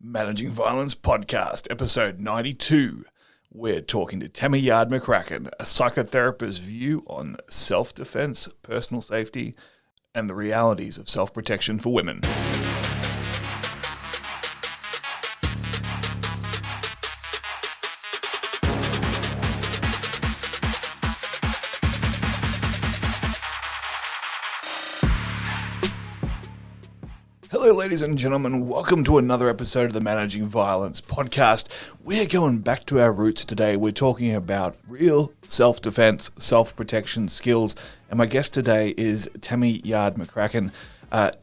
Managing Violence Podcast, episode 92. We're talking to Tammy Yard McCracken, a psychotherapist's view on self-defense, personal safety, and the realities of self-protection for women. Hello, ladies and gentlemen. Welcome to another episode of the Managing Violence Podcast. We're going back to our roots today. We're talking about real self-defense, self-protection skills. And my guest today is Tammy Yard McCracken.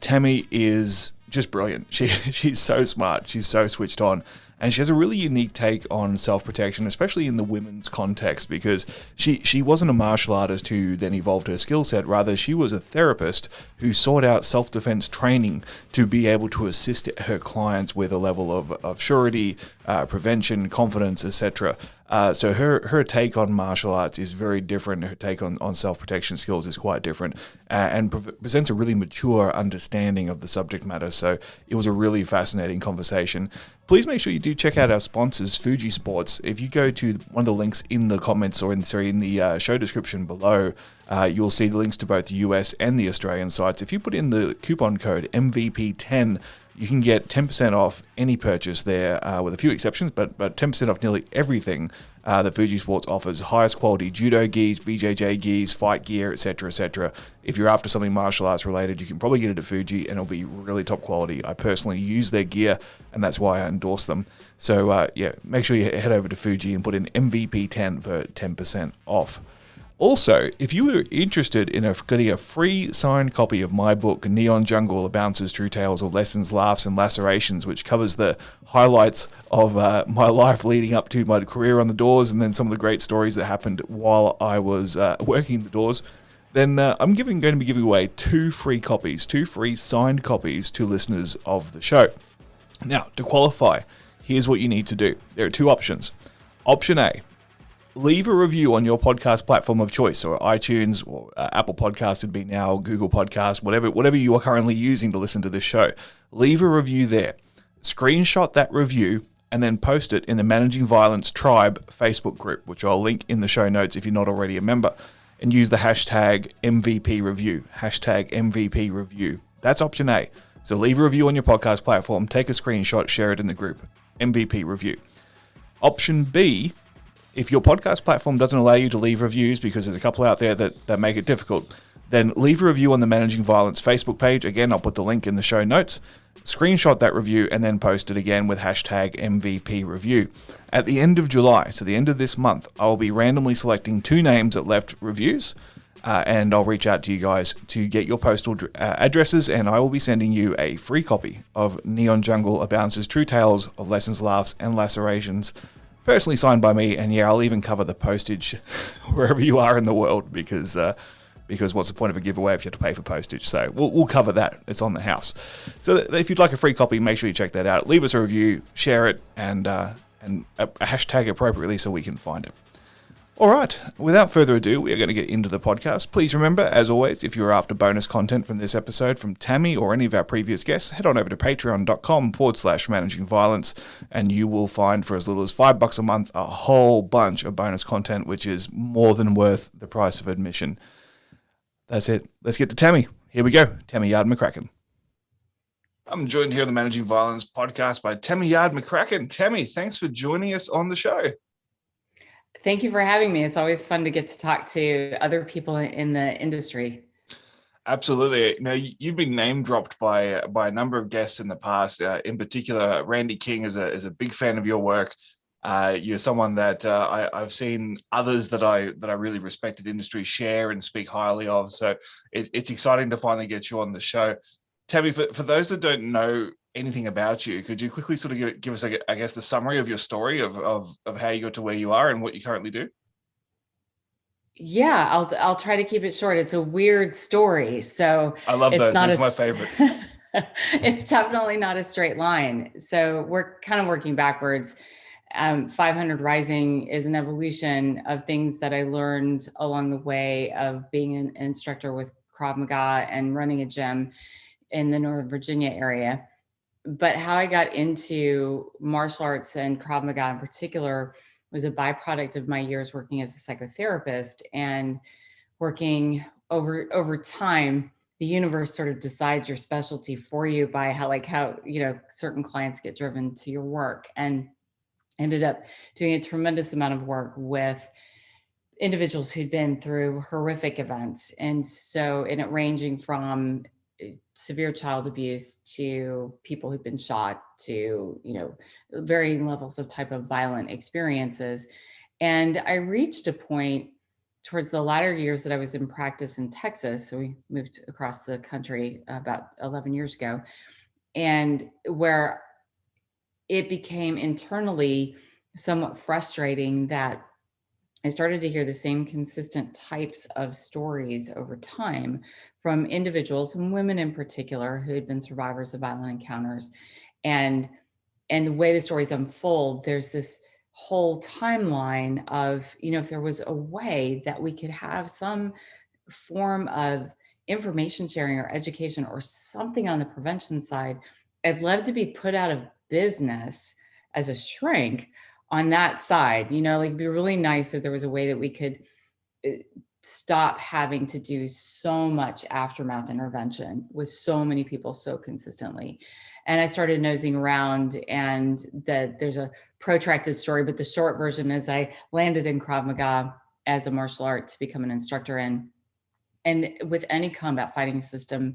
Tammy is just brilliant. She's so smart. She's so switched on. And she has a really unique take on self-protection, especially in the women's context, because she wasn't a martial artist who then evolved her skill set. Rather, she was a therapist who sought out self-defense training to be able to assist her clients with a level of surety, prevention, confidence, etc. So her take on martial arts is very different. Her take on self-protection skills is quite different and presents a really mature understanding of the subject matter. So it was a really fascinating conversation. Please make sure you do check out our sponsors, Fuji Sports. If you go to one of the links in the comments or in the show description below, you'll see the links to both the US and the Australian sites. If you put in the coupon code MVP10, you can get 10% off any purchase there, with a few exceptions, but 10% off nearly everything that Fuji Sports offers. Highest quality judo gis, BJJ gis, fight gear, etc., etc. If you're after something martial arts related, you can probably get it at Fuji, and it'll be really top quality. I personally use their gear, and that's why I endorse them. So make sure you head over to Fuji and put in MVP10 for 10% off. Also, if you were interested in getting a free signed copy of my book, Neon Jungle, A Bouncer's True Tales of Lessons, Laughs, and Lacerations, which covers the highlights of my life leading up to my career on the doors and then some of the great stories that happened while I was working the doors, then I'm going to be giving away two free signed copies to listeners of the show. Now, to qualify, here's what you need to do. There are two options. Option A. Leave a review on your podcast platform of choice, or iTunes, or Apple Podcasts would be now, Google Podcasts, whatever you are currently using to listen to this show. Leave a review there. Screenshot that review and then post it in the Managing Violence Tribe Facebook group, which I'll link in the show notes if you're not already a member, and use the hashtag MVP review, hashtag MVP review. That's option A. So leave a review on your podcast platform, take a screenshot, share it in the group, MVP review. Option B, if your podcast platform doesn't allow you to leave reviews, because there's a couple out there that make it difficult, then leave a review on the Managing Violence Facebook page. Again, I'll put the link in the show notes. Screenshot that review and then post it again with hashtag MVP review. At the end of July, so the end of this month, I'll be randomly selecting two names that left reviews, and I'll reach out to you guys to get your postal addresses, and I will be sending you a free copy of Neon Jungle, A Bouncer's True Tales of Lessons, Laughs, and Lacerations, personally signed by me, and I'll even cover the postage wherever you are in the world, because what's the point of a giveaway if you have to pay for postage? So we'll cover that. It's on the house. So if you'd like a free copy, make sure you check that out. Leave us a review, share it, and a hashtag appropriately so we can find it. All right, without further ado, we are going to get into the podcast. Please remember, as always, if you're after bonus content from this episode from Tammy or any of our previous guests, head on over to patreon.com/managing violence, and you will find for as little as $5 a month a whole bunch of bonus content, which is more than worth the price of admission. That's it. Let's get to Tammy. Here we go. Tammy Yard McCracken. I'm joined here on the Managing Violence Podcast by Tammy Yard McCracken. Tammy, thanks for joining us on the show. Thank you for having me. It's always fun to get to talk to other people in the industry. Absolutely. Now, you've been name dropped by a number of guests in the past. In particular, Randy King is a big fan of your work. You're someone that I've seen others that I really respected industry share and speak highly of. So it's exciting to finally get you on the show. Tammy, for those that don't know anything about you, could you quickly sort of give us, I guess, the summary of your story of how you got to where you are and what you currently do? Yeah, I'll try to keep it short. It's a weirred story, so I love those. Those are my favorites. It's definitely not a straight line. So we're kind of working backwards. 500 Rising is an evolution of things that I learned along the way of being an instructor with Krav Maga and running a gym in the Northern Virginia area. But how I got into martial arts and Krav Maga in particular was a byproduct of my years working as a psychotherapist and working over time. The universe sort of decides your specialty for you by how certain clients get driven to your work, and ended up doing a tremendous amount of work with individuals who'd been through horrific events. And so, in it ranging from severe child abuse to people who've been shot to, varying levels of type of violent experiences. And I reached a point towards the latter years that I was in practice in Texas. So we moved across the country about 11 years ago, and where it became internally somewhat frustrating that I started to hear the same consistent types of stories over time from individuals, and women in particular, who had been survivors of violent encounters. And the way the stories unfold, there's this whole timeline of, if there was a way that we could have some form of information sharing or education or something on the prevention side, I'd love to be put out of business as a shrink on that side. Like, it'd be really nice if there was a way that we could stop having to do so much aftermath intervention with so many people so consistently. And I started nosing around, and there's a protracted story, but the short version is I landed in Krav Maga as a martial art to become an instructor in. And with any combat fighting system,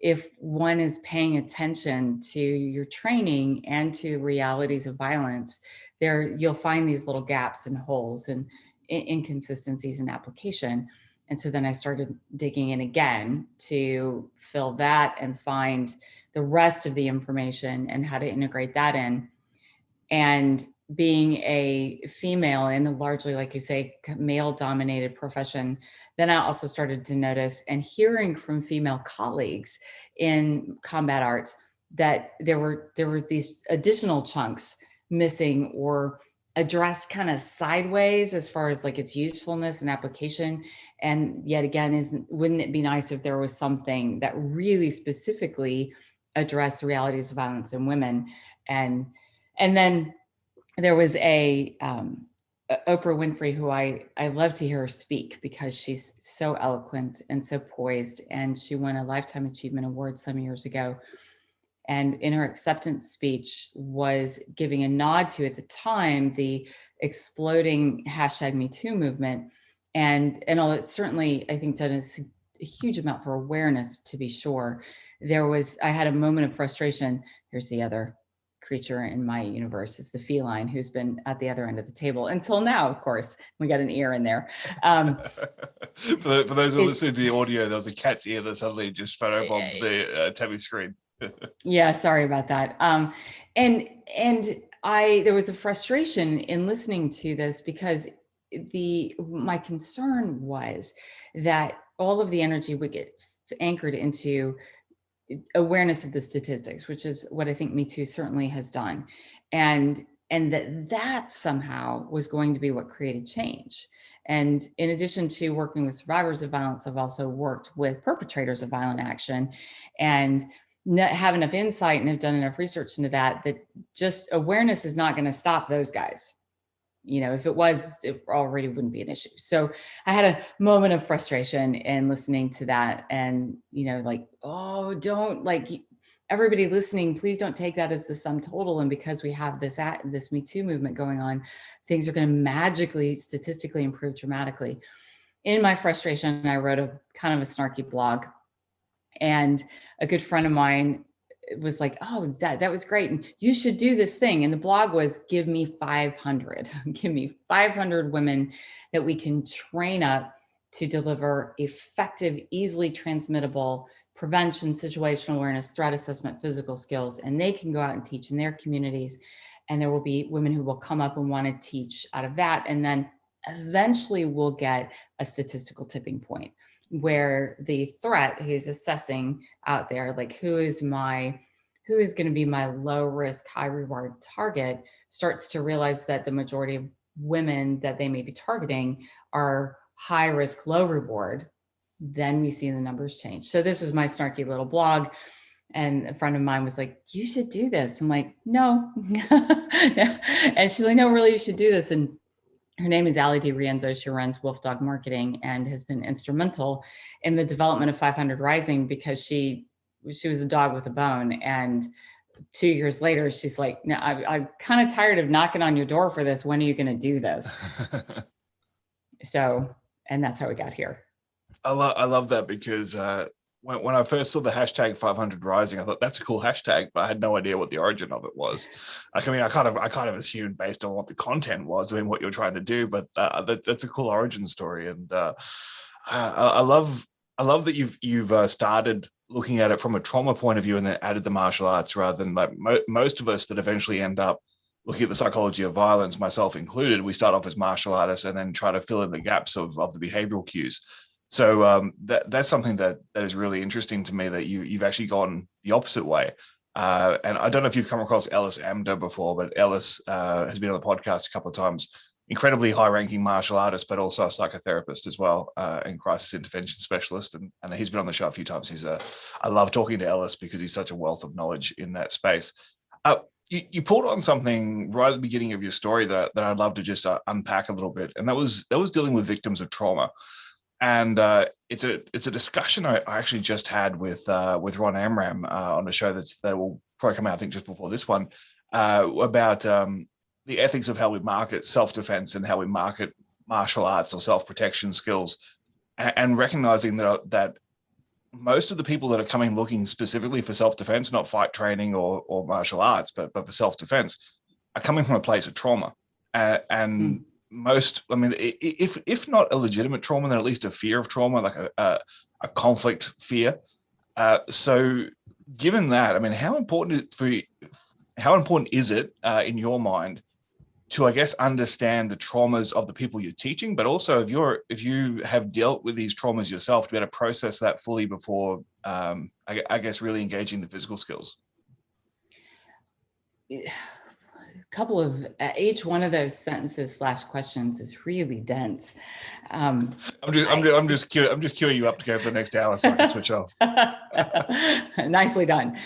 if one is paying attention to your training and to realities of violence, you'll find these little gaps and holes and inconsistencies in application. And so then I started digging in again to fill that and find the rest of the information and how to integrate that in. And being a female in a largely, like you say, male dominated profession, then I also started to notice and hearing from female colleagues in combat arts that there were these additional chunks missing or addressed kind of sideways as far as like its usefulness and application. And yet again, wouldn't it be nice if there was something that really specifically addressed the realities of violence in women? And then there was a Oprah Winfrey, who I love to hear her speak because she's so eloquent and so poised. And she won a Lifetime Achievement Award some years ago. And in her acceptance speech was giving a nod to, at the time, the exploding #MeToo movement. And although it's certainly, I think, done a huge amount for awareness, to be sure, I had a moment of frustration. Here's the other creature in my universe, is the feline, who's been at the other end of the table until now. Of course, we got an ear in there. For those who are listening to the audio, there was a cat's ear that suddenly just fell over on the Tammy screen. Yeah, sorry about that. And there was a frustration in listening to this because my concern was that all of the energy would get anchored into awareness of the statistics, which is what I think Me Too certainly has done. And that somehow was going to be what created change. And in addition to working with survivors of violence, I've also worked with perpetrators of violent action, and have enough insight and have done enough research into that just awareness is not going to stop those guys. If it was, it already wouldn't be an issue. So I had a moment of frustration in listening to that, and, don't, everybody listening, please don't take that as the sum total. And because we have this Me Too movement going on, things are going to magically, statistically improve dramatically. In my frustration, I wrote a kind of a snarky blog, and a good friend of mine was like, oh, that was great, and you should do this thing. And the blog was, give me 500 women that we can train up to deliver effective, easily transmittable prevention, situational awareness, threat assessment, physical skills, and they can go out and teach in their communities. And there will be women who will come up and want to teach out of that. And then eventually we'll get a statistical tipping point where the threat who's assessing out there, like who is going to be my low risk, high reward target, starts to realize that the majority of women that they may be targeting are high risk, low reward. Then we see the numbers change. So this was my snarky little blog. And a friend of mine was like, you should do this. I'm like, no. And she's like, no, really, you should do this. And her name is Allie DiRienzo. She runs Wolf Dog Marketing and has been instrumental in the development of 500 Rising, because she was a dog with a bone. And 2 years later, she's like, no, I'm kind of tired of knocking on your door for this. When are you going to do this? So, and that's how we got here. I love that, because when I first saw the hashtag 500 Rising, I thought that's a cool hashtag, but I had no idea what the origin of it was. Like, I mean, I kind of assumed based on what the content was, I mean, what you're trying to do, but that's a cool origin story. And I love that you've started looking at it from a trauma point of view and then added the martial arts, rather than like most of us that eventually end up looking at the psychology of violence, myself included. We start off as martial artists and then try to fill in the gaps of the behavioral cues. So that's something that is really interesting to me, that you've actually gone the opposite way. And I don't know if you've come across Ellis Amdo before, but Ellis has been on the podcast a couple of times. Incredibly high-ranking martial artist, but also a psychotherapist as well, and crisis intervention specialist. And he's been on the show a few times. I love talking to Ellis because he's such a wealth of knowledge in that space. You pulled on something right at the beginning of your story that I'd love to just unpack a little bit, and that was dealing with victims of trauma. And it's a discussion I actually just had with Ron Amram on a show that will probably come out, I think, just before this one, about the ethics of how we market self-defense and how we market martial arts or self-protection skills, and recognizing that most of the people that are coming looking specifically for self-defense, not fight training or martial arts, but for self-defense, are coming from a place of trauma. And most, I mean, if not a legitimate trauma, then at least a fear of trauma, like a conflict fear. So given that, I mean, how important is it in your mind to, I guess, understand the traumas of the people you're teaching, but also if you have dealt with these traumas yourself, to be able to process that fully before, I guess, really engaging the physical skills? Couple of each one of those sentences / questions is really dense. I'm just queuing you up to go for the next hour so I can switch off. Nicely done.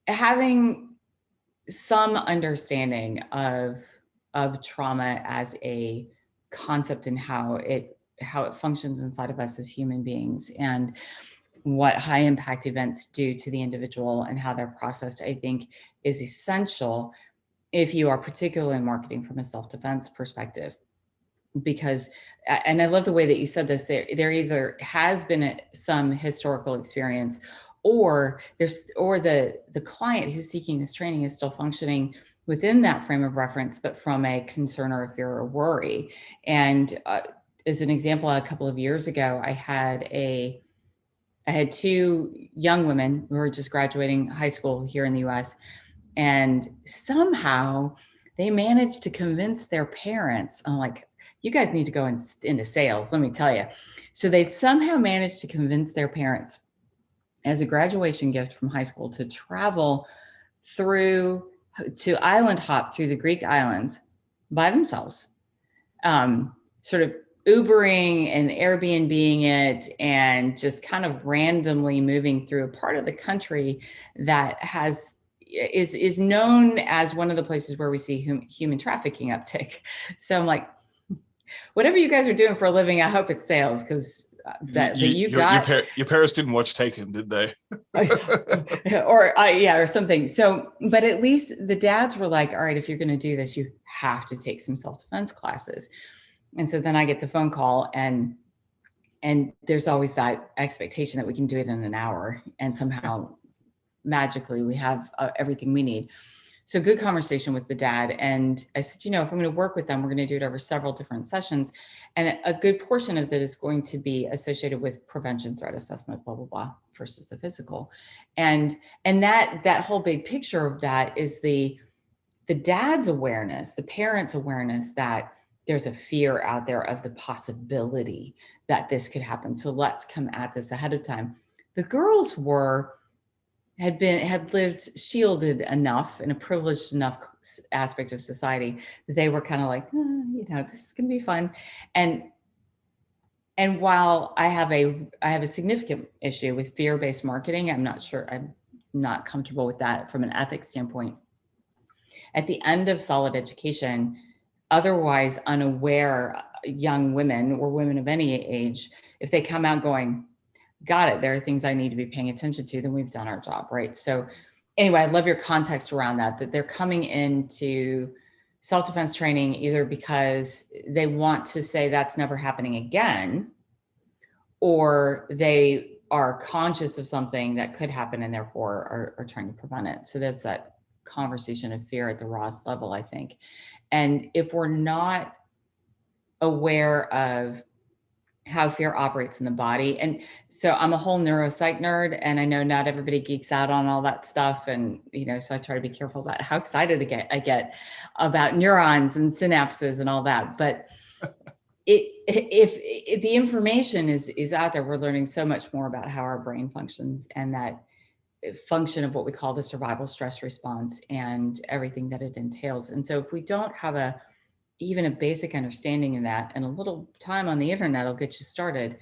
Having some understanding of trauma as a concept and how it functions inside of us as human beings, and what high impact events do to the individual and how they're processed, I think is essential if you are particularly in marketing from a self-defense perspective. Because, and I love the way that you said this, there either has been some historical experience, or the client who's seeking this training is still functioning within that frame of reference, but from a concern or a fear or worry. And as an example, a couple of years ago, I had two young women who were just graduating high school here in the US, and somehow they managed to convince their parents. I'm like, you guys need to go into sales, let me tell you. So they somehow managed to convince their parents as a graduation gift from high school to travel to island hop through the Greek islands by themselves, sort of Ubering and Airbnb-ing it, and just kind of randomly moving through a part of the country that is known as one of the places where we see human trafficking uptick. So I'm like, whatever you guys are doing for a living, I hope it sales, because your parents didn't watch Taken, did they? or something. So, but at least the dads were like, all right, if you're going to do this, you have to take some self-defense classes. And so then I get the phone call, and there's always that expectation that we can do it in an hour, and somehow magically we have everything we need. So good conversation with the dad. And I said, if I'm going to work with them, we're going to do it over several different sessions. And a good portion of that is going to be associated with prevention, threat assessment, blah, blah, blah, versus the physical. And that whole big picture of that is the dad's awareness, the parents' awareness that there's a fear out there of the possibility that this could happen. So let's come at this ahead of time. The girls had lived shielded enough in a privileged enough aspect of society that they were kind of like, this is going to be fun. And And while I have a significant issue with fear-based marketing, I'm not comfortable with that from an ethics standpoint. At the end of solid education, otherwise unaware young women or women of any age, if they come out going, got it, there are things I need to be paying attention to, then we've done our job, right? So anyway, I love your context around that they're coming into self-defense training either because they want to say that's never happening again, or they are conscious of something that could happen and therefore are trying to prevent it. So that's that conversation of fear at the rawest level, I think. And if we're not aware of how fear operates in the body. And so I'm a whole neuropsych nerd, and I know not everybody geeks out on all that stuff. And, so I try to be careful about how excited I get about neurons and synapses and all that. But if the information is out there, we're learning so much more about how our brain functions and that function of what we call the survival stress response and everything that it entails. And so if we don't have even a basic understanding of that, and a little time on the internet will get you started,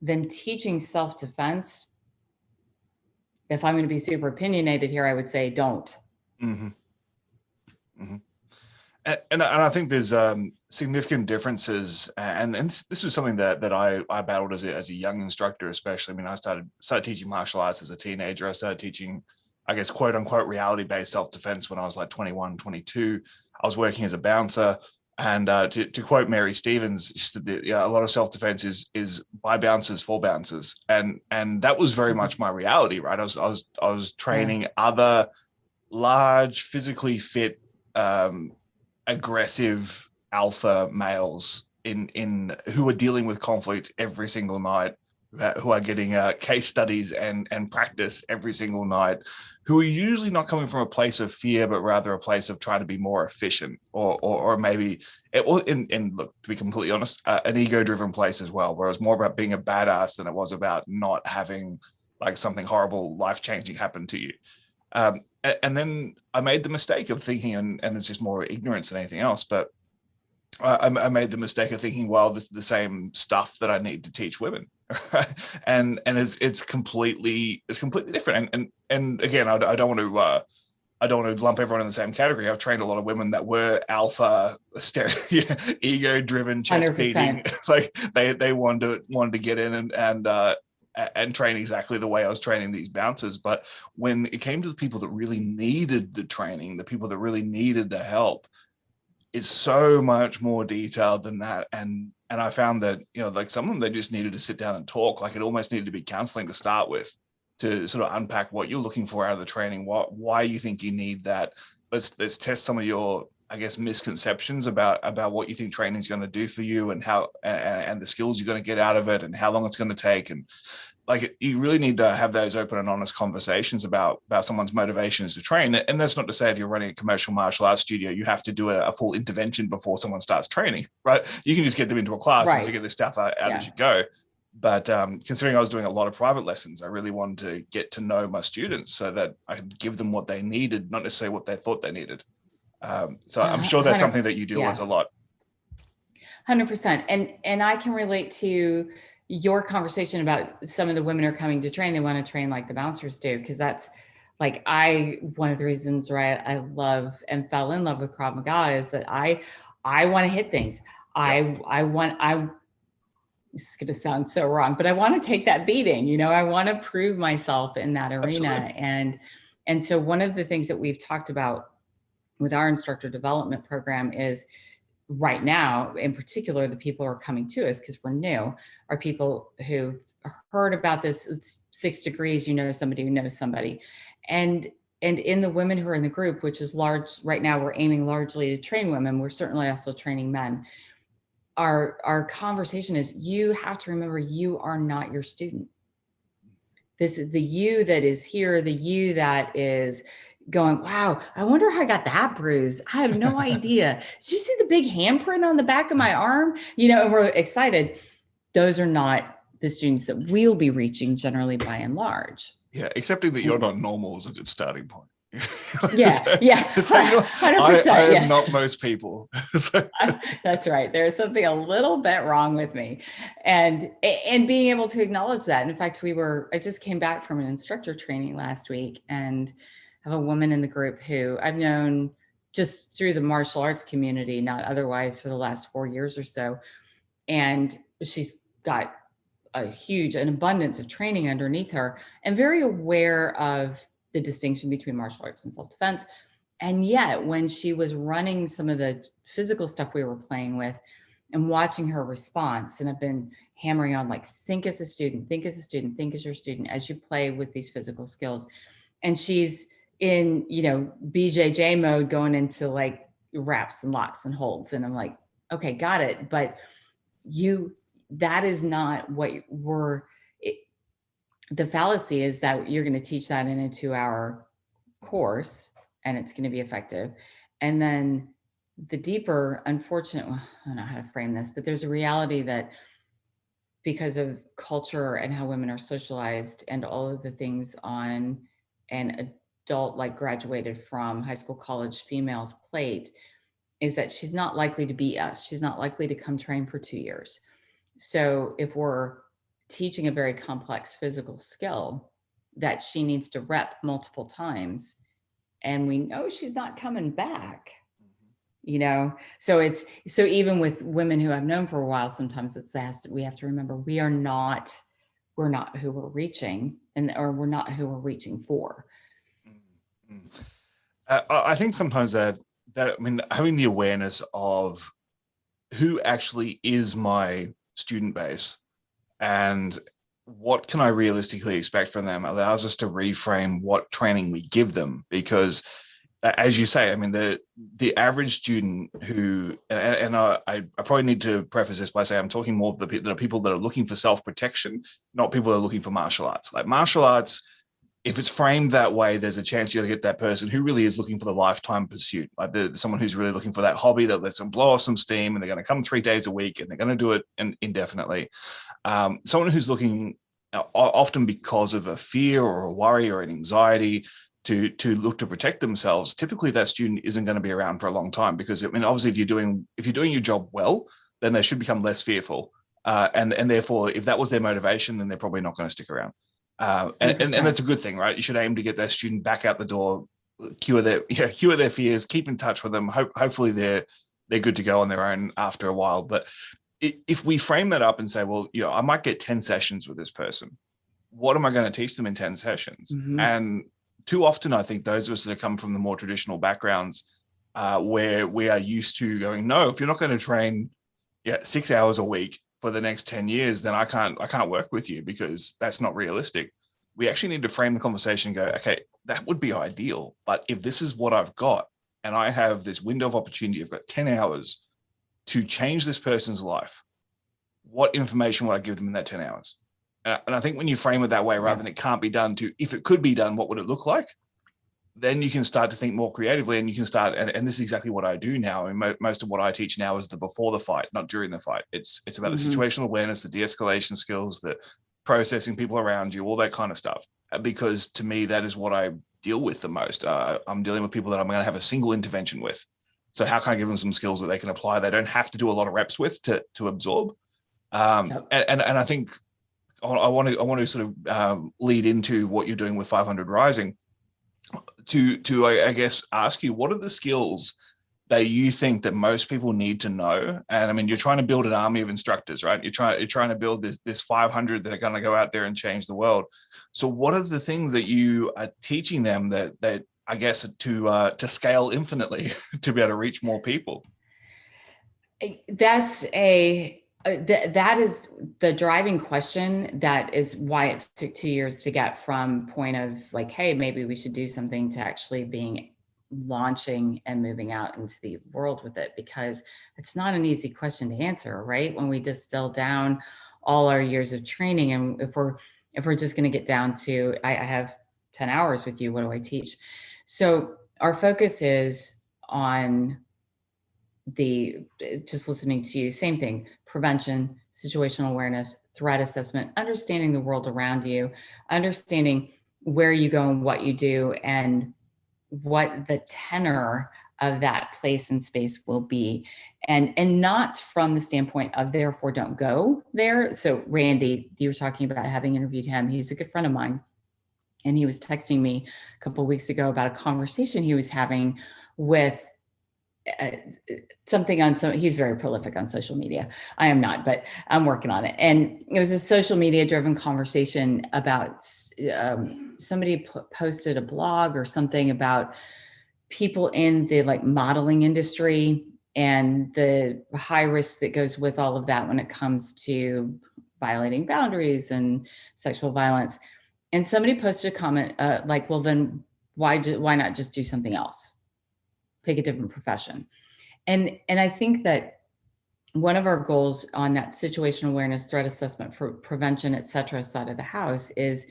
then teaching self-defense, if I'm going to be super opinionated here, I would say don't. Mm-hmm. Mm-hmm. And I think there's significant differences, and this was something that I battled as a young instructor, especially. I mean, I started teaching martial arts as a teenager. I started teaching, I guess, quote unquote, reality-based self-defense when I was like 21, 22. I was working as a bouncer. And to quote Mary Stevens, she said that, a lot of self-defense is by bouncers for bouncers, and that was very much my reality, right? I was training other large, physically fit, aggressive alpha males in who are dealing with conflict every single night, who are getting case studies and practice every single night, who are usually not coming from a place of fear, but rather a place of trying to be more efficient, or maybe, look, to be completely honest, an ego-driven place as well, where it was more about being a badass than it was about not having like something horrible, life-changing happen to you. And then I made the mistake of thinking, and it's just more ignorance than anything else, but I made the mistake of thinking, well, this is the same stuff that I need to teach women. and it's completely different. And again, I don't want to lump everyone in the same category. I've trained a lot of women that were alpha, ego driven, chest beating. Like they wanted to get in and train exactly the way I was training these bouncers. But when it came to the people that really needed the training, the people that really needed the help, it's so much more detailed than that. And I found that, like some of them, they just needed to sit down and talk. Like it almost needed to be counseling to start with, to sort of unpack what you're looking for out of the training, why you think you need that. Let's test some of your, I guess, misconceptions about what you think training is going to do for you, and how, and the skills you're going to get out of it, and how long it's going to take. And like, you really need to have those open and honest conversations about someone's motivations to train. And that's not to say if you're running a commercial martial arts studio, you have to do a full intervention before someone starts training, right? You can just get them into a class and figure this stuff out as you go. But considering I was doing a lot of private lessons, I really wanted to get to know my students so that I could give them what they needed, not necessarily what they thought they needed. So I'm sure that's something that you deal with a lot. 100%. And I can relate to your conversation about some of the women are coming to train. They want to train like the bouncers do, because that's like, one of the reasons, right, I love and fell in love with Krav Maga is that I want to hit things. This is going to sound so wrong, but I want to take that beating. I want to prove myself in that arena. Absolutely. And so one of the things that we've talked about with our instructor development program is, right now, in particular, the people who are coming to us because we're new are people who've heard about this. It's 6 degrees, somebody who knows somebody. And in the women who are in the group, which is large right now, we're aiming largely to train women. We're certainly also training men. Our conversation is, you have to remember, you are not your student. This is the you that is here, the you that is going, wow, I wonder how I got that bruise. I have no idea. Did you see the big handprint on the back of my arm? And we're excited. Those are not the students that we'll be reaching generally, by and large. Yeah, accepting that you're not normal is a good starting point. Yeah, yeah, So, 100%. I am Yes. not most people. So, That's right. There's something a little bit wrong with me. And being able to acknowledge that. In fact, I just came back from an instructor training last week and have a woman in the group who I've known just through the martial arts community, not otherwise, for the last 4 years or so. And she's got an abundance of training underneath her and very aware of the distinction between martial arts and self-defense. And yet when she was running some of the physical stuff we were playing with and watching her response, and I've been hammering on, like, think as a student, think as a student, think as your student as you play with these physical skills. And she's in, BJJ mode, going into like wraps and locks and holds. And I'm like, okay, got it. But that is not what the fallacy is that you're going to teach that in a 2-hour course and it's going to be effective. And then the deeper, unfortunate, I don't know how to frame this, but there's a reality that because of culture and how women are socialized and all of the things on an adult, like graduated from high school, college female's plate, is that she's not likely to be us. She's not likely to come train for 2 years. So if we're teaching a very complex physical skill that she needs to rep multiple times, and we know she's not coming back, so even with women who I've known for a while, sometimes we have to remember we're not who we're reaching, or we're not who we're reaching for. I think sometimes having the awareness of who actually is my student base and what can I realistically expect from them allows us to reframe what training we give them. Because as you say, the average student who, and I probably need to preface this by saying I'm talking more of the people that are looking for self-protection, not people that are looking for martial arts. Like martial arts, if it's framed that way, there's a chance you're going to get that person who really is looking for the lifetime pursuit, like someone who's really looking for that hobby that lets them blow off some steam, and they're going to come 3 days a week and they're going to do it indefinitely. Someone who's looking often because of a fear or a worry or an anxiety to look to protect themselves, typically that student isn't going to be around for a long time, because obviously if you're doing your job well, then they should become less fearful, and therefore if that was their motivation, then they're probably not going to stick around. And that's a good thing, right? You should aim to get that student back out the door, cure their fears, keep in touch with them. Hopefully they're good to go on their own after a while. But if we frame that up and say, well, I might get 10 sessions with this person, what am I going to teach them in 10 sessions? Mm-hmm. And too often, I think those of us that come from the more traditional backgrounds, where we are used to going, no, if you're not going to train 6 hours a week for the next 10 years, then I can't work with you, because that's not realistic. We actually need to frame the conversation and go, okay, that would be ideal. But if this is what I've got, and I have this window of opportunity, I've got 10 hours to change this person's life, what information will I give them in that 10 hours? And I think when you frame it that way, rather than it can't be done, to if it could be done, what would it look like? Then you can start to think more creatively, and you can start, and this is exactly what I do now. Most of what I teach now is the before the fight, not during the fight. It's about the situational awareness, the de-escalation skills, the processing people around you, all that kind of stuff. Because to me, that is what I deal with the most. I'm dealing with people that I'm going to have a single intervention with. So how can I give them some skills that they can apply? They don't have to do a lot of reps with to absorb. And I think I want to sort of lead into what you're doing with 500 Rising. To I guess ask you, what are the skills that you think that most people need to know? And you're trying to build an army of instructors, right? You're trying to build this 500 that are going to go out there and change the world. So what are the things that you are teaching them that I guess to scale infinitely to be able to reach more people? That is the driving question. That is why it took 2 years to get from point of like, hey, maybe we should do something, to actually launching and moving out into the world with it, because it's not an easy question to answer, right? When we distill down all our years of training, and if we're just going to get down to, I have 10 hours with you, what do I teach? So our focus is on just listening to you, same thing: prevention, situational awareness, threat assessment, understanding the world around you, understanding where you go and what you do, and what the tenor of that place and space will be, and not from the standpoint of therefore don't go there. So Randy, you were talking about having interviewed him. He's a good friend of mine, and he was texting me a couple of weeks ago about a conversation he was having with something on, so he's very prolific on social media. I am not, but I'm working on it. And it was a social media driven conversation about somebody posted a blog or something about people in the like modeling industry and the high risk that goes with all of that when it comes to violating boundaries and sexual violence. And somebody posted a comment like, well, then why not just do something else? Pick a different profession. And I think that one of our goals on that situational awareness, threat assessment for prevention, et cetera, side of the house is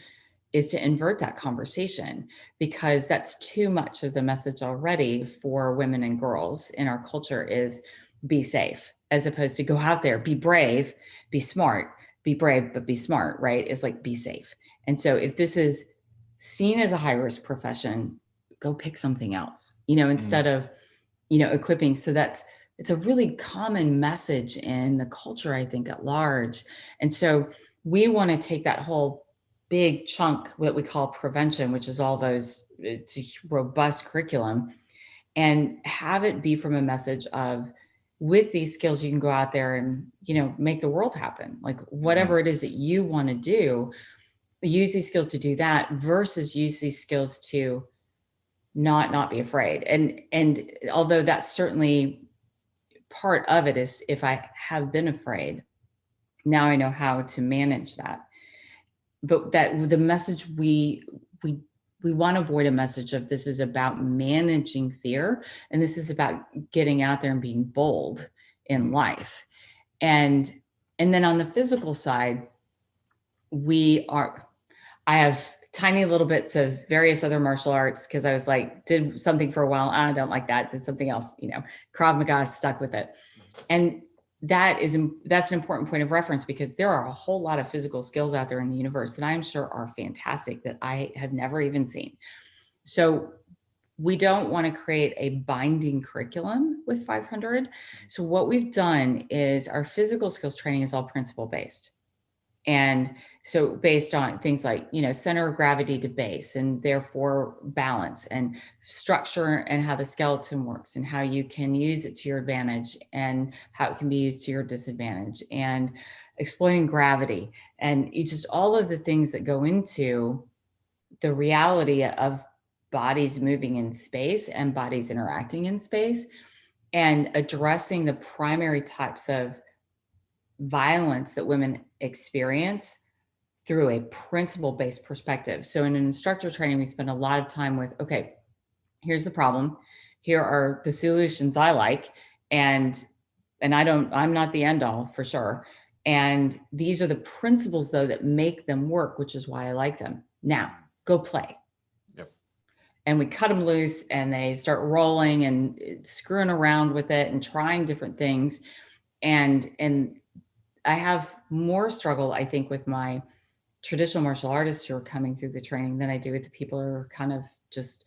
to invert that conversation, because that's too much of the message already for women and girls in our culture is be safe, as opposed to go out there, be brave, be smart, be brave, but be smart, right? It's like be safe. And so if this is seen as a high risk profession, go pick something else, instead of, equipping. So it's a really common message in the culture, I think, at large. And so we want to take that whole big chunk, what we call prevention, which is all those, it's a robust curriculum, and have it be from a message of, with these skills, you can go out there and, make the world happen. Like whatever it is that you want to do, use these skills to do that versus use these skills to not be afraid. And although that's certainly part of it, is if I have been afraid, now I know how to manage that. But that the message we want to avoid a message of this is about managing fear, and this is about getting out there and being bold in life. And then on the physical side, I have tiny little bits of various other martial arts, because I was like, did something for a while, I don't like that, did something else, Krav Maga, stuck with it. And that's an important point of reference, because there are a whole lot of physical skills out there in the universe that I'm sure are fantastic that I have never even seen. So we don't want to create a binding curriculum with 500. So what we've done is our physical skills training is all principle based. And so based on things like, center of gravity to base, and therefore balance and structure, and how the skeleton works and how you can use it to your advantage and how it can be used to your disadvantage, and exploiting gravity, and just all of the things that go into the reality of bodies moving in space and bodies interacting in space, and addressing the primary types of violence that women experience through a principle-based perspective. So in an instructor training, we spend a lot of time with, okay, here's the problem. Here are the solutions I like. And I'm not the end all for sure. And these are the principles though that make them work, which is why I like them. Now go play. Yep. And we cut them loose and they start rolling and screwing around with it and trying different things. And I have more struggle, I think, with my traditional martial artists who are coming through the training than I do with the people who are kind of just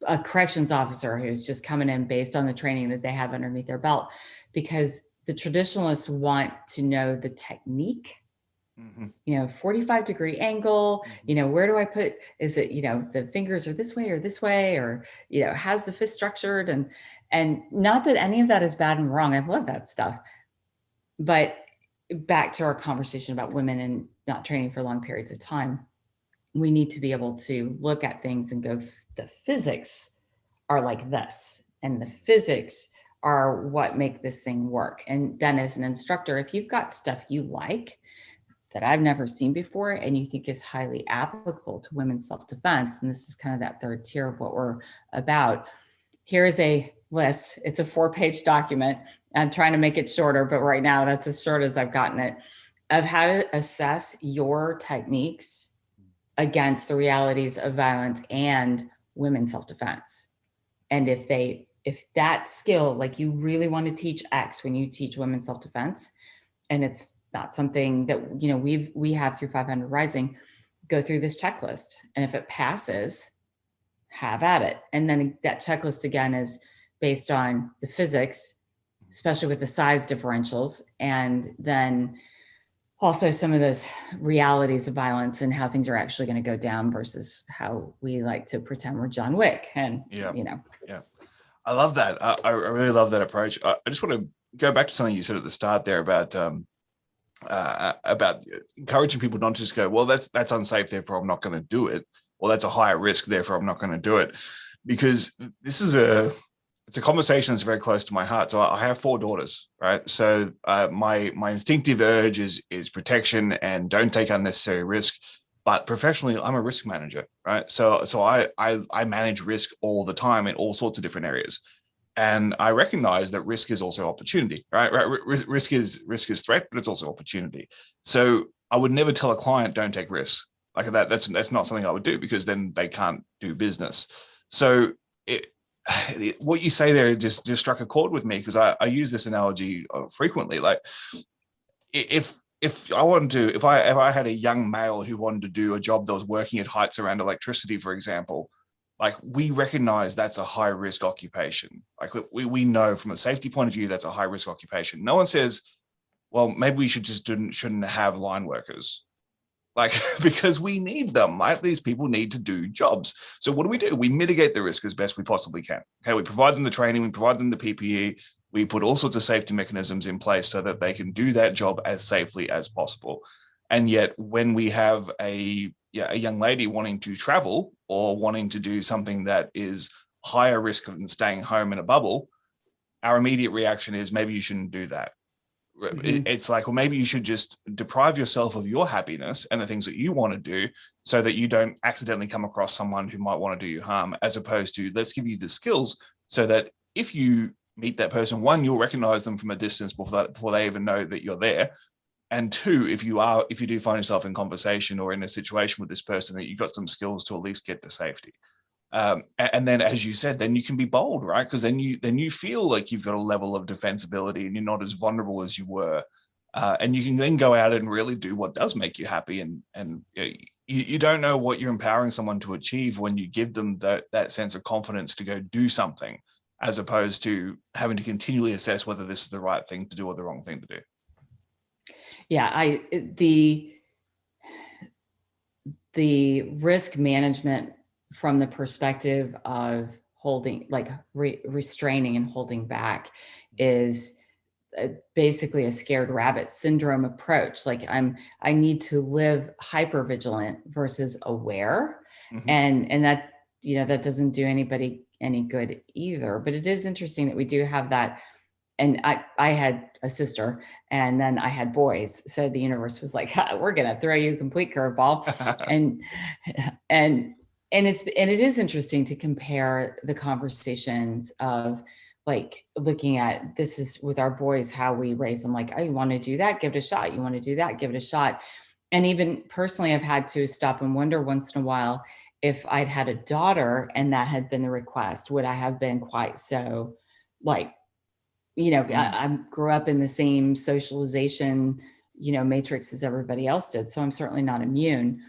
a corrections officer who's just coming in based on the training that they have underneath their belt, because the traditionalists want to know the technique, 45-degree angle, where do I put, is it, the fingers are this way, or, how's the fist structured? And not that any of that is bad and wrong. I love that stuff. But back to our conversation about women and not training for long periods of time, we need to be able to look at things and go, the physics are like this, and the physics are what make this thing work. And then as an instructor, if you've got stuff you like that I've never seen before and you think is highly applicable to women's self-defense, and this is kind of that third tier of what we're about, here's a list. It's a 4-page document. I'm trying to make it shorter, but right now that's as short as I've gotten it, of how to assess your techniques against the realities of violence and women's self-defense. And if that skill, like you really want to teach X when you teach women's self-defense, and it's not something that, we have through 500 Rising, go through this checklist. And if it passes, have at it. And then that checklist again is based on the physics, especially with the size differentials, and then also some of those realities of violence and how things are actually going to go down versus how we like to pretend we're John Wick. And, Yeah. I love that. I really love that approach. I just want to go back to something you said at the start there about encouraging people not to just go, well, that's unsafe, therefore I'm not going to do it. Or that's a higher risk, therefore I'm not going to do it. Because this is it's a conversation that's very close to my heart. So I have 4 daughters, right? So my instinctive urge is protection and don't take unnecessary risk. But professionally, I'm a risk manager, right? So I manage risk all the time in all sorts of different areas. And I recognize that risk is also opportunity, right? Risk is threat, but it's also opportunity. So I would never tell a client, don't take risks like that. That's not something I would do, because then they can't do business. So what you say there just struck a chord with me, because I use this analogy frequently. Like if I had a young male who wanted to do a job that was working at heights around electricity, for example, like we recognize that's a high risk occupation. Like we know from a safety point of view, that's a high risk occupation. No one says, well, maybe we shouldn't have line workers. Like, because we need them, right? These people need to do jobs. So what do? We mitigate the risk as best we possibly can. Okay, we provide them the training, we provide them the PPE, we put all sorts of safety mechanisms in place so that they can do that job as safely as possible. And yet when we have a young lady wanting to travel or wanting to do something that is higher risk than staying home in a bubble, our immediate reaction is, maybe you shouldn't do that. Mm-hmm. It's like, well, maybe you should just deprive yourself of your happiness and the things that you want to do so that you don't accidentally come across someone who might want to do you harm, as opposed to, let's give you the skills so that if you meet that person, 1, you'll recognize them from a distance before they even know that you're there. And 2, if you do find yourself in conversation or in a situation with this person, that you've got some skills to at least get to safety. And then, as you said, then you can be bold, right? Because then you feel like you've got a level of defensibility and you're not as vulnerable as you were. And you can then go out and really do what does make you happy. And you don't know what you're empowering someone to achieve when you give them that sense of confidence to go do something, as opposed to having to continually assess whether this is the right thing to do or the wrong thing to do. Yeah, the risk management from the perspective of holding, like restraining and holding back, is basically a scared rabbit syndrome approach. Like I need to live hyper vigilant versus aware. Mm-hmm. And that, that doesn't do anybody any good either. But it is interesting that we do have that. And I had a sister, and then I had boys. So the universe was like, we're going to throw you a complete curveball. And it is interesting to compare the conversations of, like, looking at, this is with our boys, how we raise them. Like, oh, you want to do that? Give it a shot. You want to do that? Give it a shot. And even personally, I've had to stop and wonder once in a while, if I'd had a daughter and that had been the request, would I have been quite so, like, I grew up in the same socialization, matrix as everybody else did. So I'm certainly not immune.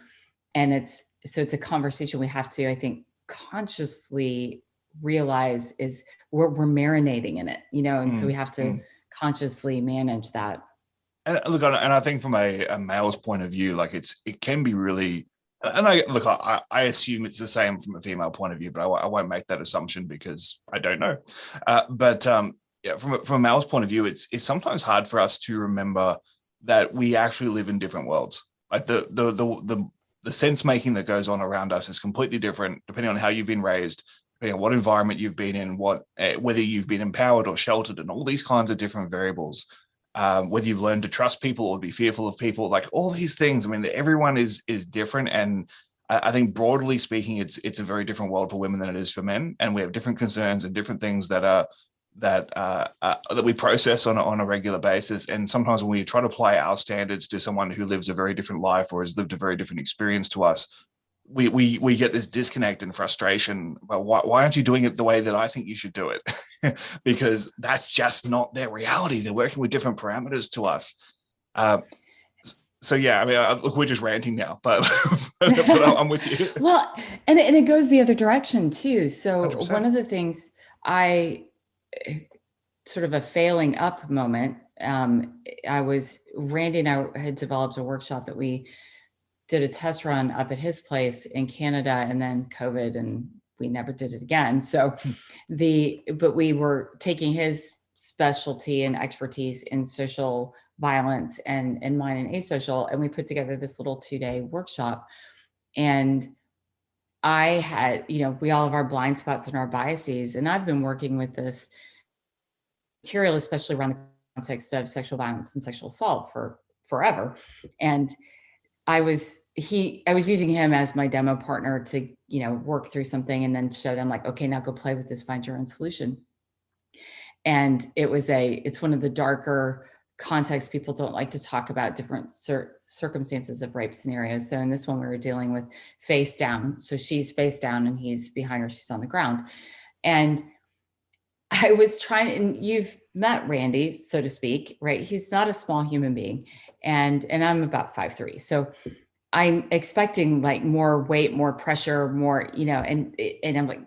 And it's a conversation we have to, I think, consciously realize is we're marinating in it, and so we have to consciously manage that. And look, and I think from a male's point of view, like it can be really, and I assume it's the same from a female point of view, but I won't make that assumption because I don't know. Yeah, from a male's point of view, it's sometimes hard for us to remember that we actually live in different worlds. Like the sense making that goes on around us is completely different depending on how you've been raised, depending on what environment you've been in, whether you've been empowered or sheltered, and all these kinds of different variables. Whether you've learned to trust people or be fearful of people, like all these things. I mean, everyone is different, and I think broadly speaking, it's a very different world for women than it is for men, and we have different concerns and different things that we process on a regular basis. And sometimes when we try to apply our standards to someone who lives a very different life or has lived a very different experience to us, we get this disconnect and frustration. Well, why aren't you doing it the way that I think you should do it? Because that's just not their reality. They're working with different parameters to us. So yeah, I mean, look, we're just ranting now, but, but I'm with you. Well, and it goes the other direction too. So 100%. one of the things I sort of a failing up moment. Randy and I had developed a workshop that we did a test run up at his place in Canada, and then COVID, and we never did it again. So but we were taking his specialty and expertise in social violence and mine in asocial, and we put together this little 2-day workshop. And I had, we all have our blind spots and our biases, and I've been working with this material, especially around the context of sexual violence and sexual assault for forever. And I was using him as my demo partner to, work through something and then show them like, okay, now go play with this, find your own solution. And it's one of the darker contexts. People don't like to talk about different circumstances of rape scenarios. So in this one, we were dealing with face down. So she's face down and he's behind her, she's on the ground. And I was trying, and you've met Randy, so to speak, right? He's not a small human being. And I'm about 5'3". So I'm expecting like more weight, more pressure, more, and I'm like,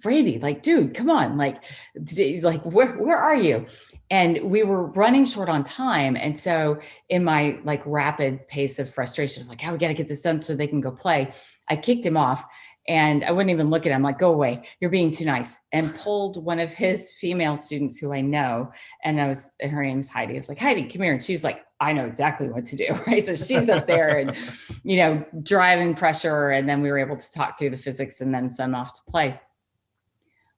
Randy, like, dude, come on. Like, he's like, where are you? And we were running short on time. And so in my like rapid pace of frustration, of like, we got to get this done so they can go play, I kicked him off. And I wouldn't even look at him, like, go away, you're being too nice, and pulled one of his female students who I know. And her name's Heidi. I was like, Heidi, come here. And she's like, I know exactly what to do. Right. So she's up there and, driving pressure. And then we were able to talk through the physics and then send them off to play.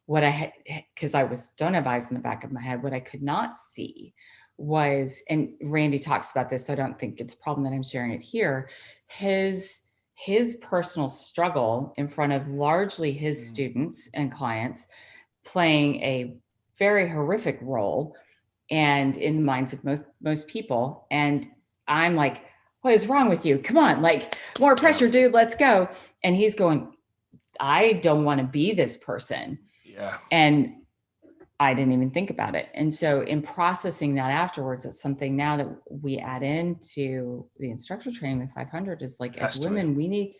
Because I don't have eyes in the back of my head, what I could not see was, and Randy talks about this, so I don't think it's a problem that I'm sharing it here, his personal struggle in front of largely his students and clients, playing a very horrific role and in the minds of most people. And I'm like, what is wrong with you? Come on, like, more pressure, dude, let's go. And he's going, I don't want to be this person. Yeah. And I didn't even think about it. And so in processing that afterwards, it's something now that we add into the instructor training with 500 is like, as women, we need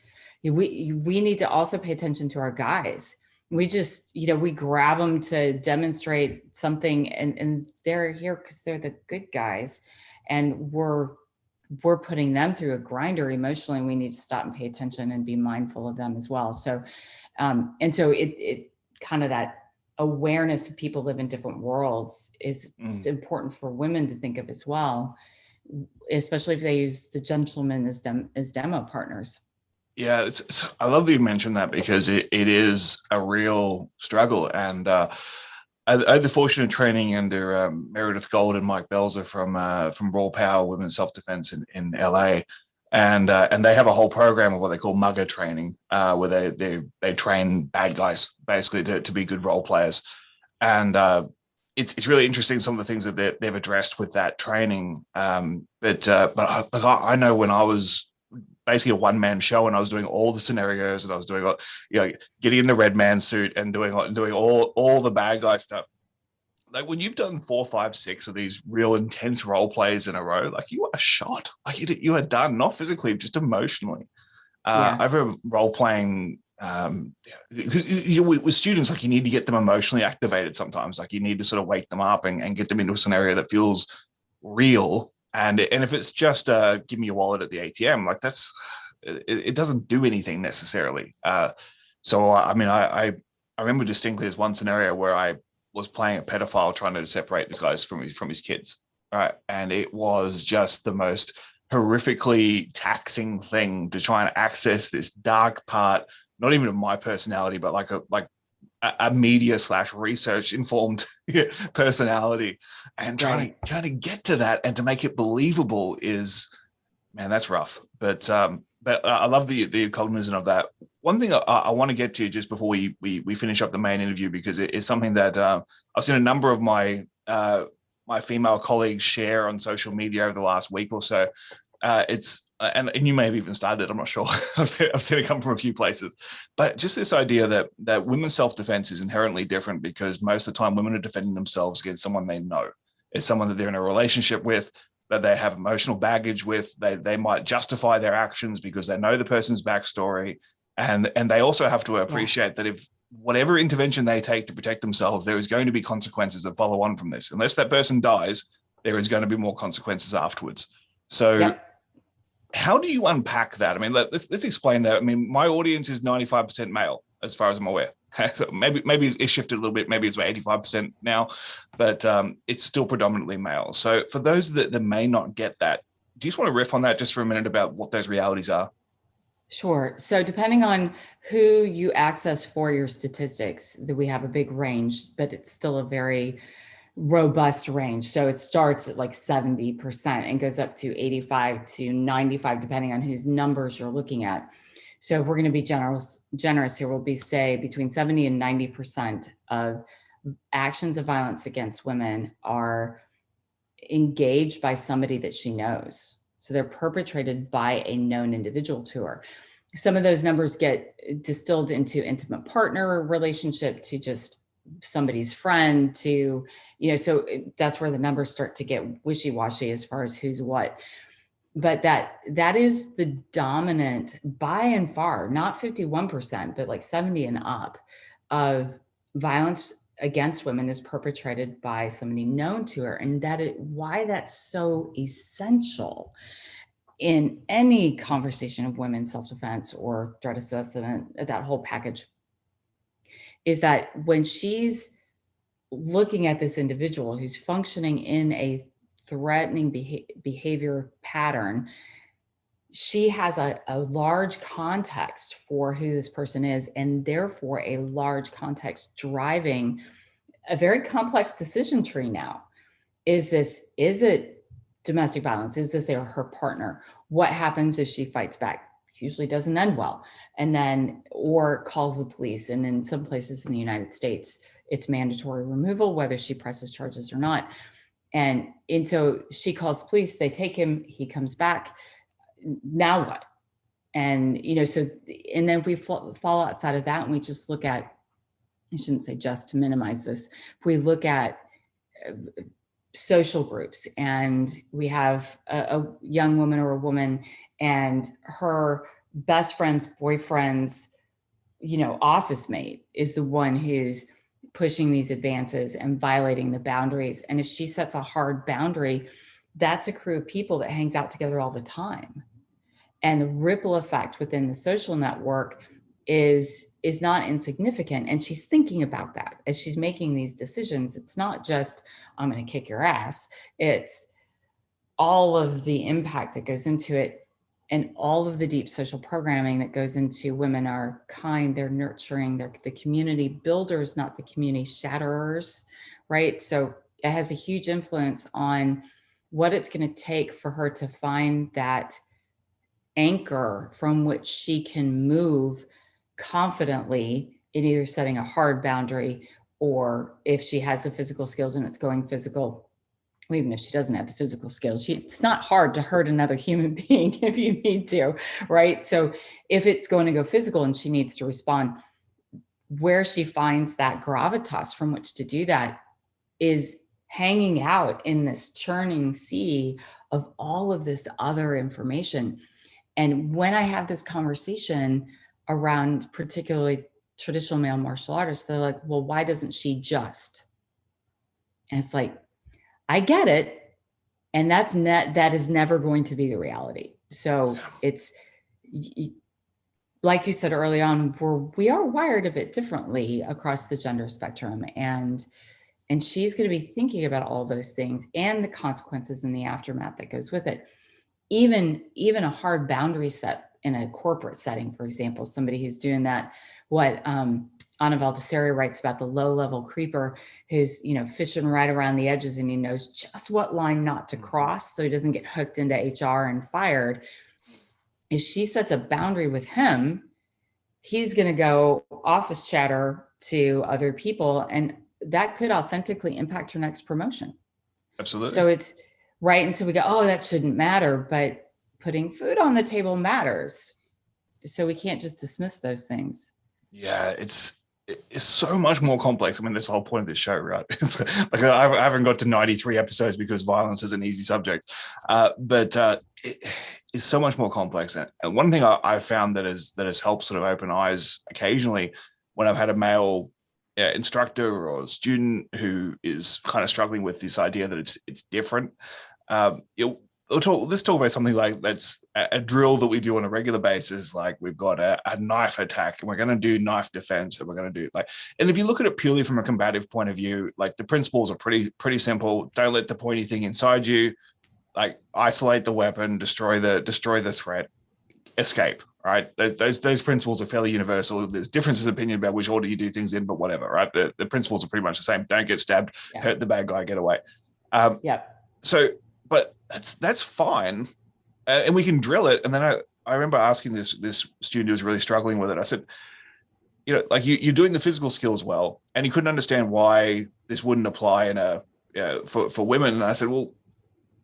to also pay attention to our guys. We just, we grab them to demonstrate something, and they're here because they're the good guys, and we're putting them through a grinder emotionally, and we need to stop and pay attention and be mindful of them as well. So, and so it kind of that awareness of people live in different worlds is important for women to think of as well, especially if they use the gentlemen as demo partners. Yeah, I love that you mentioned that, because it is a real struggle. And I had the fortunate training under Meredith Gold and Mike Belzer from Raw Power Women's Self-Defense in LA. And they have a whole program of what they call mugger training, where they train bad guys basically to be good role players. And it's really interesting, some of the things that they've addressed with that training. But I know when I was basically a one-man show and I was doing all the scenarios, and I was doing, getting in the red man suit and doing all the bad guy stuff. Like, when you've done 4, 5, 6 of these real intense role plays in a row, like, you are shot. Like, you are done, not physically, just emotionally. I remember role playing with students. Like, you need to get them emotionally activated sometimes. Like, you need to sort of wake them up and get them into a scenario that feels real. And if it's just give me your wallet at the ATM, like, it doesn't do anything necessarily. So I mean, I remember distinctly there's one scenario where I was playing a pedophile trying to separate this guy from his kids, right? And it was just the most horrifically taxing thing to try and access this dark part, not even of my personality, but like a media / research informed personality, and trying to get to that and to make it believable is, man, that's rough. But I love the cognizance of that. One thing I want to get to just before we finish up the main interview, because it is something that I've seen a number of my female colleagues share on social media over the last week or so. And you may have even started it, I'm not sure. I've seen it come from a few places. But just this idea that women's self-defense is inherently different, because most of the time women are defending themselves against someone they know. It's someone that they're in a relationship with. that they have emotional baggage with. They might justify their actions because they know the person's backstory. And they also have to appreciate that if whatever intervention they take to protect themselves, there is going to be consequences that follow on from this. Unless that person dies, there is going to be more consequences afterwards. So how do you unpack that? I mean, let's explain that. I mean, my audience is 95% male, as far as I'm aware. So maybe it's shifted a little bit. Maybe it's about 85% now, but it's still predominantly male. So for those that may not get that, do you just want to riff on that just for a minute about what those realities are? Sure. So depending on who you access for your statistics, that we have a big range, but it's still a very robust range. So it starts at like 70% and goes up to 85 to 95, depending on whose numbers you're looking at. So if we're going to be generous here, we'll be say between 70 and 90% of actions of violence against women are engaged by somebody that she knows. So they're perpetrated by a known individual to her. Some of those numbers get distilled into intimate partner relationship, to just somebody's friend, to, so that's where the numbers start to get wishy-washy as far as who's what. But that is the dominant, by and far, not 51%, but like 70 and up, of violence against women is perpetrated by somebody known to her. And that is why that's so essential in any conversation of women's self-defense or threat assessment, that whole package, is that when she's looking at this individual who's functioning in a threatening behavior pattern, she has a large context for who this person is, and therefore a large context driving a very complex decision tree now. Is it domestic violence? Is this her partner? What happens if she fights back? Usually doesn't end well. And then, or calls the police. And in some places in the United States, it's mandatory removal, whether she presses charges or not. And so she calls the police, they take him, he comes back. Now what? And, so, and then if we fall outside of that and we just look at, I shouldn't say just to minimize this, if we look at social groups, and we have a young woman or a woman and her best friend's boyfriend's, office mate is the one who's pushing these advances and violating the boundaries. And if she sets a hard boundary, that's a crew of people that hangs out together all the time. And the ripple effect within the social network is not insignificant. And she's thinking about that as she's making these decisions. It's not just, I'm going to kick your ass. It's all of the impact that goes into it, and all of the deep social programming that goes into women are kind, they're nurturing, they're the community builders, not the community shatterers, right? So it has a huge influence on what it's going to take for her to find that anchor from which she can move confidently in either setting a hard boundary, or if she has the physical skills and it's going physical, even if she doesn't have the physical skills, it's not hard to hurt another human being if you need to, right? So if it's going to go physical and she needs to respond, where she finds that gravitas from which to do that is hanging out in this churning sea of all of this other information. And when I have this conversation around particularly traditional male martial artists, they're like, well, why doesn't she just? And it's like, I get it. And that is never going to be the reality. So it's like you said early on, we are wired a bit differently across the gender spectrum. And she's going to be thinking about all those things and the consequences and the aftermath that goes with it. Even a hard boundary set in a corporate setting, for example, somebody who's doing that, what Ana Valdesari writes about, the low-level creeper who's, fishing right around the edges, and he knows just what line not to cross so he doesn't get hooked into HR and fired. If she sets a boundary with him, he's going to go office chatter to other people, and that could authentically impact her next promotion. Absolutely. So it's right. And so we go, oh, that shouldn't matter, but putting food on the table matters. So we can't just dismiss those things. Yeah, it's it's so much more complex. I mean, that's the whole point of this show, right? It's like I haven't got to 93 episodes because violence is an easy subject, but it is so much more complex. And one thing I've found that has helped sort of open eyes occasionally when I've had a male instructor or student who is kind of struggling with this idea that it's different. Let's talk about something like that's a drill that we do on a regular basis. Like we've got a knife attack and we're going to do knife defense and we're going to do like, and if you look at it purely from a combative point of view, like the principles are pretty simple. Don't let the pointy thing inside you, like isolate the weapon, destroy the threat, escape, right? Those principles are fairly universal. There's differences of opinion about which order you do things in, but whatever, right? The principles are pretty much the same. Don't get stabbed, hurt the bad guy, get away. So, but that's fine, and we can drill it. And then I remember asking this student who was really struggling with it. I said, like you're doing the physical skills well, and he couldn't understand why this wouldn't apply in for women. And I said, well,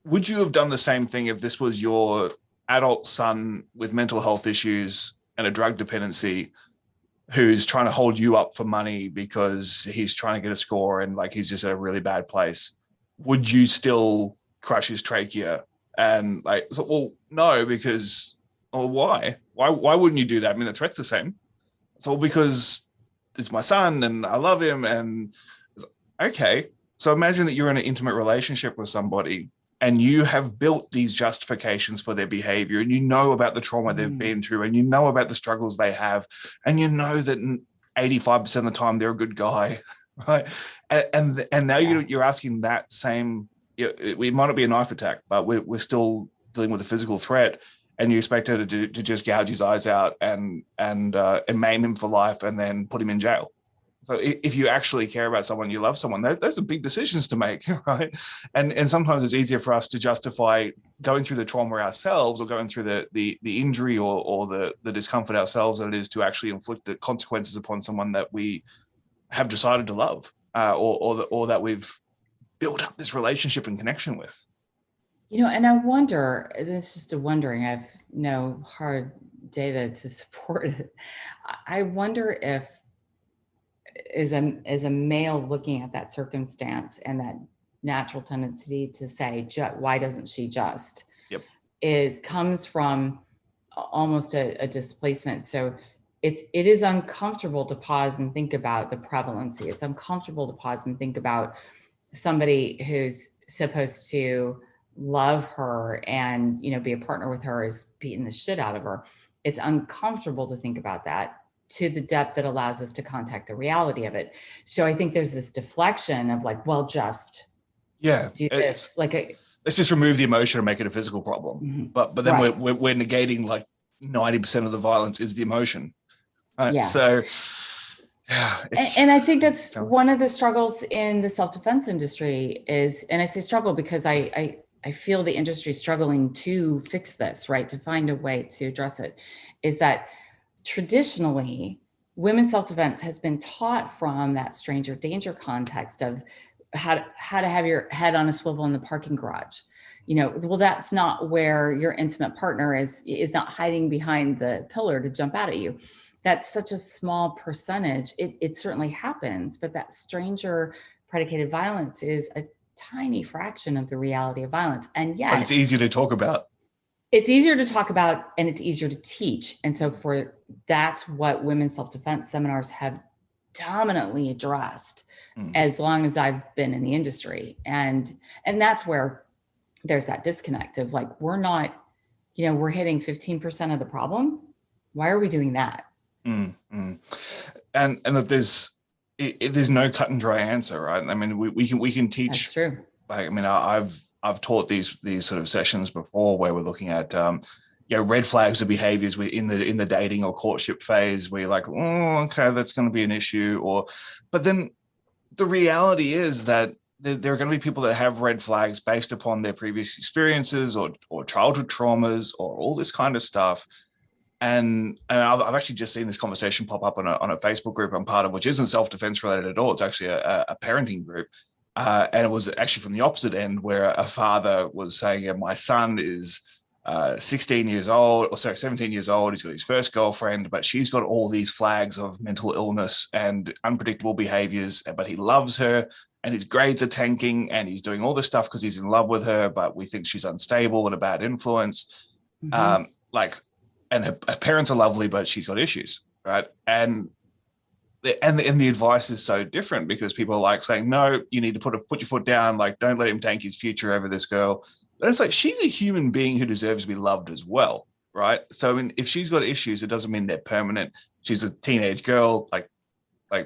would you have done the same thing if this was your adult son with mental health issues and a drug dependency who's trying to hold you up for money because he's trying to get a score and like he's just at a really bad place? Would you still crush his trachea? And like, so, well, no, because, well, why wouldn't you do that? I mean, the threat's the same. So because it's my son and I love him. And okay, so imagine that you're in an intimate relationship with somebody and you have built these justifications for their behavior, and you know about the trauma they've been through, and you know about the struggles they have, and you know that 85% of the time they're a good guy, right? And now you're asking that same, it might not be a knife attack, but we're still dealing with a physical threat, and you expect her to just gouge his eyes out and maim him for life and then put him in jail. So if you actually care about someone, you love someone, those are big decisions to make, right? And sometimes it's easier for us to justify going through the trauma ourselves or going through the injury or the discomfort ourselves than it is to actually inflict the consequences upon someone that we have decided to love, or that we've built up this relationship and connection with. And I wonder, it's just a wondering, I have no hard data to support it. I wonder if as a male looking at that circumstance and that natural tendency to say, why doesn't she just? Yep. It comes from almost a displacement. So it is uncomfortable to pause and think about the prevalency. It's uncomfortable to pause and think about somebody who's supposed to love her and, be a partner with her is beating the shit out of her. It's uncomfortable to think about that to the depth that allows us to contact the reality of it. So I think there's this deflection of like, well, just do this. Let's just remove the emotion and make it a physical problem. Mm-hmm. But then right. we're negating like 90% of the violence is the emotion. Right? Yeah. So and I think that's one of the struggles in the self-defense industry is, and I say struggle because I feel the industry struggling to fix this, right? To find a way to address it, is that traditionally women's self-defense has been taught from that stranger danger context of how to have your head on a swivel in the parking garage. Well, that's not where your intimate partner is not hiding behind the pillar to jump out at you. That's such a small percentage. It certainly happens, but that stranger predicated violence is a tiny fraction of the reality of violence. And yet, but it's easier to talk about. It's easier to talk about and it's easier to teach. And so that's what women's self-defense seminars have dominantly addressed as long as I've been in the industry. And that's where there's that disconnect of like, we're not, we're hitting 15% of the problem. Why are we doing that? And that there's no cut and dry answer, right? I mean, we can teach. That's true. Like, I mean, I've taught these sort of sessions before where we're looking at red flags of behaviors in the dating or courtship phase where you're like, oh, okay, that's going to be an issue. But then the reality is that there are going to be people that have red flags based upon their previous experiences or childhood traumas or all this kind of stuff. And I've actually just seen this conversation pop up on a Facebook group I'm part of, which isn't self-defense related at all. It's actually a parenting group. And it was actually from the opposite end where a father was saying, my son is 16 years old, or sorry, 17 years old. He's got his first girlfriend, but she's got all these flags of mental illness and unpredictable behaviors, but he loves her and his grades are tanking and he's doing all this stuff because he's in love with her, but we think she's unstable and a bad influence. Mhm. And her parents are lovely, but she's got issues, right? And the advice is so different because people are like saying, no, you need to put your foot down, like don't let him tank his future over this girl. But it's like, she's a human being who deserves to be loved as well, right? So I mean, if she's got issues, it doesn't mean they're permanent. She's a teenage girl. Like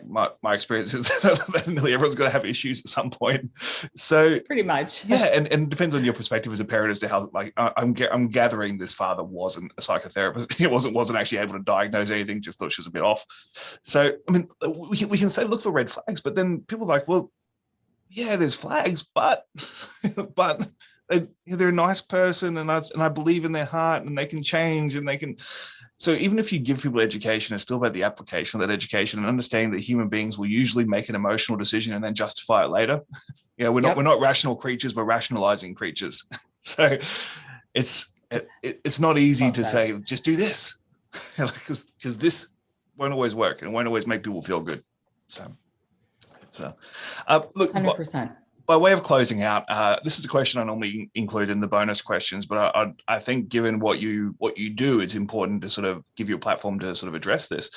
my experience is that nearly everyone's going to have issues at some point. So Pretty much. yeah, and it depends on your perspective as a parent as to how, like, I'm gathering this father wasn't a psychotherapist. He wasn't actually able to diagnose anything, just thought she was a bit off. So I mean, we can say look for red flags, but then people are like, well, yeah, there's flags, but but they're a nice person, and I believe in their heart, and they can change, and they can. So even if you give people education, it's still about the application of that education and understanding that human beings will usually make an emotional decision and then justify it later. You know, we're not rational creatures, we're rationalizing creatures. So it's not easy to say just do this, because this won't always work and won't always make people feel good. So it's look, 100%. by way of closing out, this is a question I normally include in the bonus questions, but I think given what you do, it's important to sort of give you a platform to sort of address this.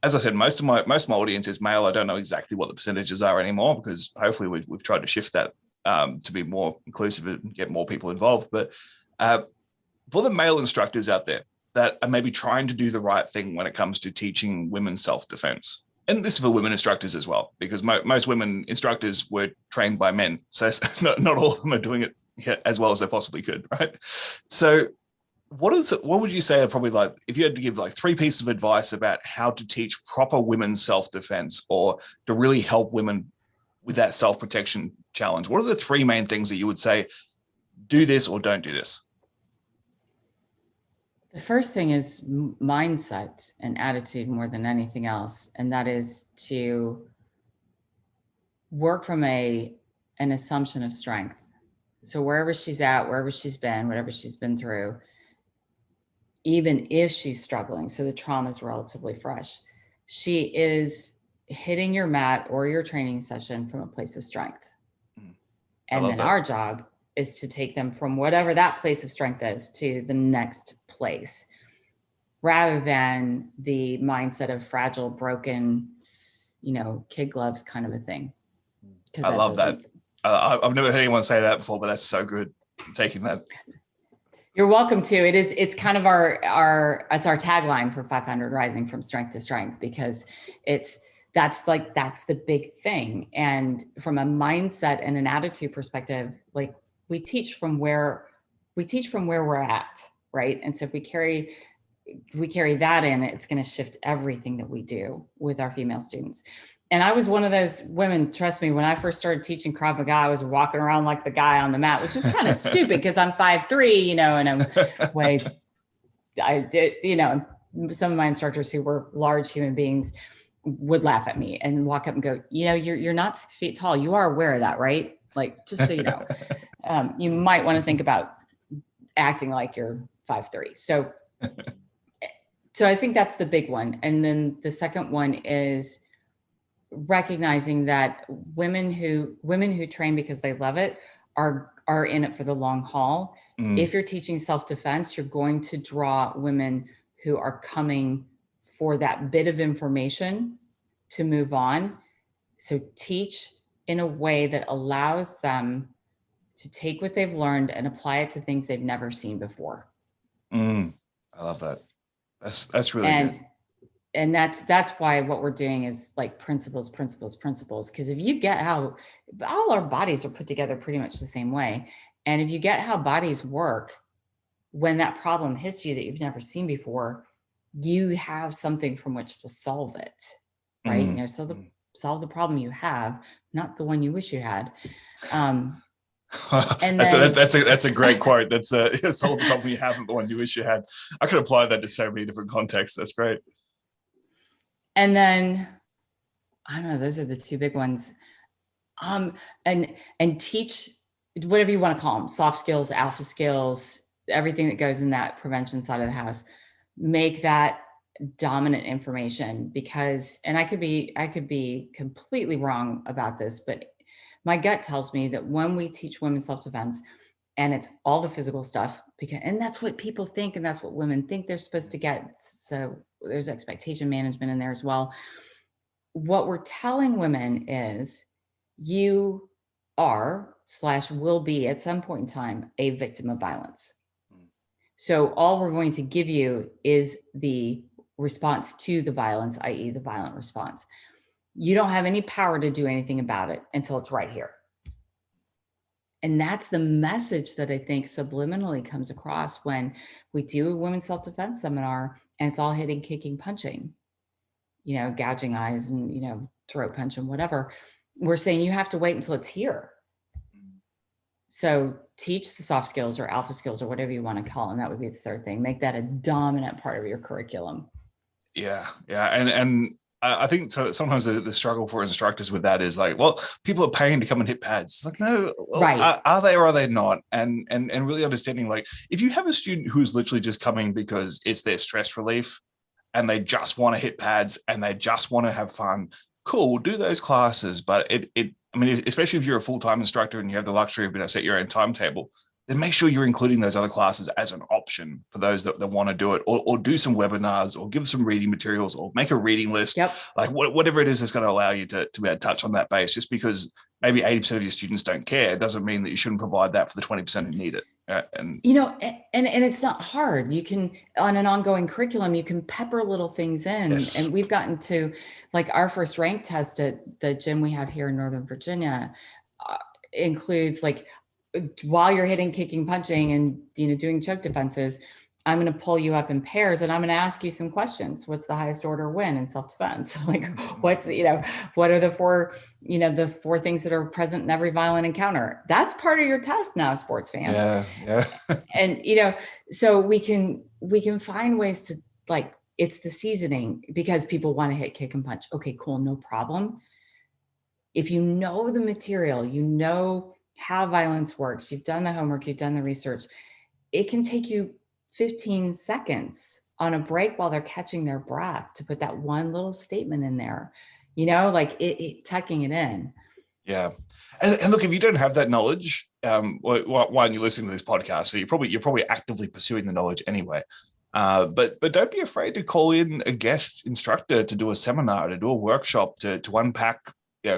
As I said, most of my audience is male. I don't know exactly what the percentages are anymore because hopefully we've tried to shift that to be more inclusive and get more people involved. But for the male instructors out there that are maybe trying to do the right thing when it comes to teaching women self-defense, and this is for women instructors as well, because most women instructors were trained by men. So not all of them are doing it as well as they possibly could, right? So what would you say are probably, like, if you had to give like 3 pieces of advice about how to teach proper women's self-defense or to really help women with that self-protection challenge, what are the 3 main things that you would say, do this or don't do this? The first thing is mindset and attitude more than anything else. And that is to work from an assumption of strength. So wherever she's at, wherever she's been, whatever she's been through, even if she's struggling, so the trauma is relatively fresh, she is hitting your mat or your training session from a place of strength. And then our job is to take them from whatever that place of strength is to the next place, rather than the mindset of fragile, broken, kid gloves kind of a thing. I love that. I've never heard anyone say that before, but that's so good. I'm taking that. You're welcome to. It's kind of our tagline for 500 Rising, from strength to strength, because that's the big thing. And from a mindset and an attitude perspective, like we teach from where we're at, right? And so if we carry that in, it's going to shift everything that we do with our female students. And I was one of those women, trust me, when I first started teaching Krav Maga, I was walking around like the guy on the mat, which is kind of stupid because I'm 5'3", and some of my instructors who were large human beings would laugh at me and walk up and go, you're not 6 feet tall. You are aware of that, right? Like, just so you know, you might want to think about acting like you're 5'3". So I think that's the big one. And then the second one is recognizing that women who train because they love it are in it for the long haul. If you're teaching self-defense, you're going to draw women who are coming for that bit of information to move on. So teach in a way that allows them to take what they've learned and apply it to things they've never seen before. I love that. That's really good. And that's why what we're doing is like principles. Because if you get how all our bodies are put together pretty much the same way, and if you get how bodies work, when that problem hits you that you've never seen before, you have something from which to solve it, right? Solve the problem you have, not the one you wish you had. And that's a great quote. That's solve the problem you have, not the one you wish you had. I could apply that to so many different contexts. That's great. And then, I don't know, those are the 2 big ones. And teach whatever you want to call them, soft skills, alpha skills, everything that goes in that prevention side of the house, make that dominant information, because, and I could be completely wrong about this, but my gut tells me that when we teach women self-defense, and it's all the physical stuff, because, and that's what people think, and that's what women think they're supposed to get. So there's expectation management in there as well. What we're telling women is, you are/will be at some point in time a victim of violence. So all we're going to give you is the response to the violence, i.e. the violent response. You don't have any power to do anything about it until it's right here. And that's the message that I think subliminally comes across when we do a women's self-defense seminar, and it's all hitting, kicking, punching, gouging eyes and, throat punch and whatever. We're saying you have to wait until it's here. So teach the soft skills or alpha skills or whatever you want to call them. That would be the third thing. Make that a dominant part of your curriculum. Yeah. And I think so. Sometimes the struggle for instructors with that is like, well, people are paying to come and hit pads. It's like, no, well, right. Are they or are they not? And really understanding, like, if you have a student who's literally just coming because it's their stress relief and they just want to hit pads and they just want to have fun, cool, we'll do those classes. But I mean, especially if you're a full-time instructor and you have the luxury of being able to set your own timetable, then make sure you're including those other classes as an option for those that want to do it, or do some webinars, or give some reading materials, or make a reading list. Yep. Like whatever it is that's going to allow you to be able to touch on that base. Just because maybe 80% of your students don't care doesn't mean that you shouldn't provide that for the 20% who need it. And it's not hard. You can, on an ongoing curriculum, you can pepper little things in. Yes. And we've gotten to, like, our first rank test at the gym we have here in Northern Virginia includes, like, while you're hitting, kicking, punching, and doing choke defenses, I'm going to pull you up in pairs and I'm going to ask you some questions. What's the highest order win in self-defense? Like, what's, what are the four things that are present in every violent encounter? That's part of your test now, sports fans. Yeah. And, so we can find ways to, like, it's the seasoning, because people want to hit, kick, and punch. Okay, cool. No problem. If you know the material, how violence works, you've done the homework, you've done the research, it can take you 15 seconds on a break while they're catching their breath to put that one little statement in there, like tucking it in. Yeah. And look, if you don't have that knowledge, why aren't you listening to this podcast? So you're probably actively pursuing the knowledge anyway. But don't be afraid to call in a guest instructor to do a seminar, to do a workshop, to unpack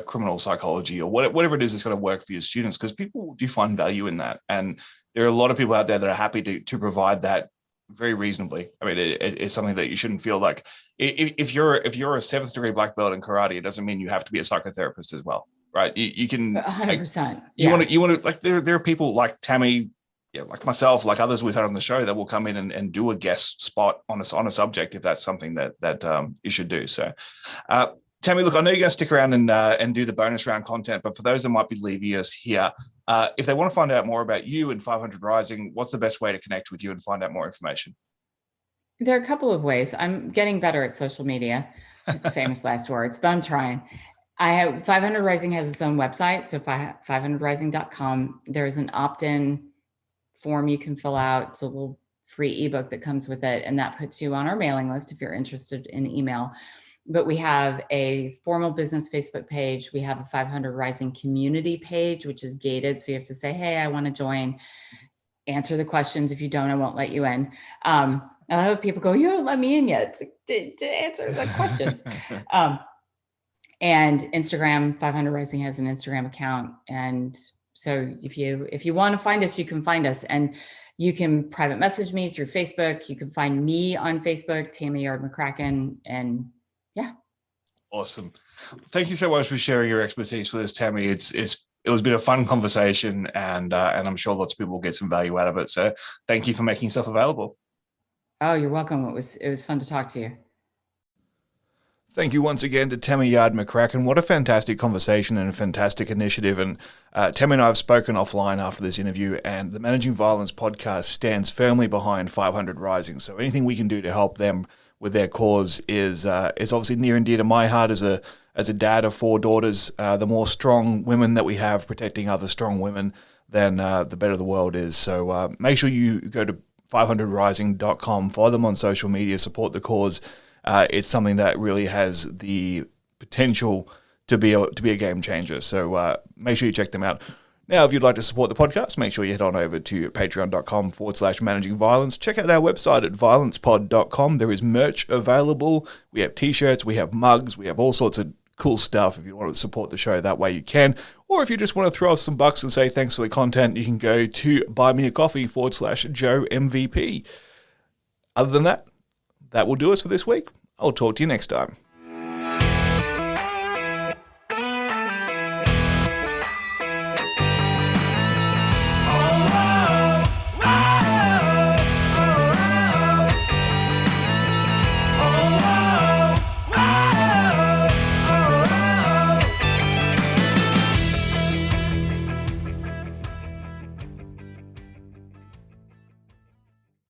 criminal psychology, or whatever it is that's going to work for your students, because people do find value in that. And there are a lot of people out there that are happy to provide that very reasonably. I mean, it's something that you shouldn't feel like, if you're a 7th degree black belt in karate, it doesn't mean you have to be a psychotherapist as well, right? You can 100%. You want to like, there are people like Tammy, like myself, like others we've had on the show, that will come in and do a guest spot on a subject if that's something that you should do. So Tammy, look, I know you're going to stick around and do the bonus round content, but for those that might be leaving us here, if they want to find out more about you and 500 Rising, what's the best way to connect with you and find out more information? There are a couple of ways. I'm getting better at social media, famous last words, but I'm trying. 500 Rising has its own website, so 500rising.com. There's an opt-in form you can fill out. It's a little free ebook that comes with it, and that puts you on our mailing list if you're interested in email. But we have a formal business Facebook page. We have a 500 Rising community page, which is gated. So you have to say, hey, I want to join. Answer the questions. If you don't, I won't let you in. I have people go, you haven't let me in yet to answer the questions. And Instagram, 500 Rising has an Instagram account. And so if you want to find us, you can find us. And you can private message me through Facebook. You can find me on Facebook, Tammy Yard McCracken, and yeah. Awesome. Thank you so much for sharing your expertise with us, Tammy. It was been a fun conversation, and I'm sure lots of people will get some value out of it. So thank you for making yourself available. Oh, you're welcome. It was fun to talk to you. Thank you once again to Tammy Yard McCracken. What a fantastic conversation and a fantastic initiative. And Tammy and I have spoken offline after this interview, and the Managing Violence podcast stands firmly behind 500 Rising. So anything we can do to help them with their cause is obviously near and dear to my heart as a dad of 4 daughters. The more strong women that we have protecting other strong women, then the better the world is. So make sure you go to 500rising.com, follow them on social media, support the cause. It's something that really has the potential to be a game changer. So make sure you check them out. Now, if you'd like to support the podcast, make sure you head on over to patreon.com/managing violence. Check out our website at violencepod.com. There is merch available. We have t-shirts, we have mugs, we have all sorts of cool stuff. If you want to support the show that way, you can. Or if you just want to throw us some bucks and say thanks for the content, you can go to buymeacoffee.com/JoeMVP. Other than that, that will do us for this week. I'll talk to you next time.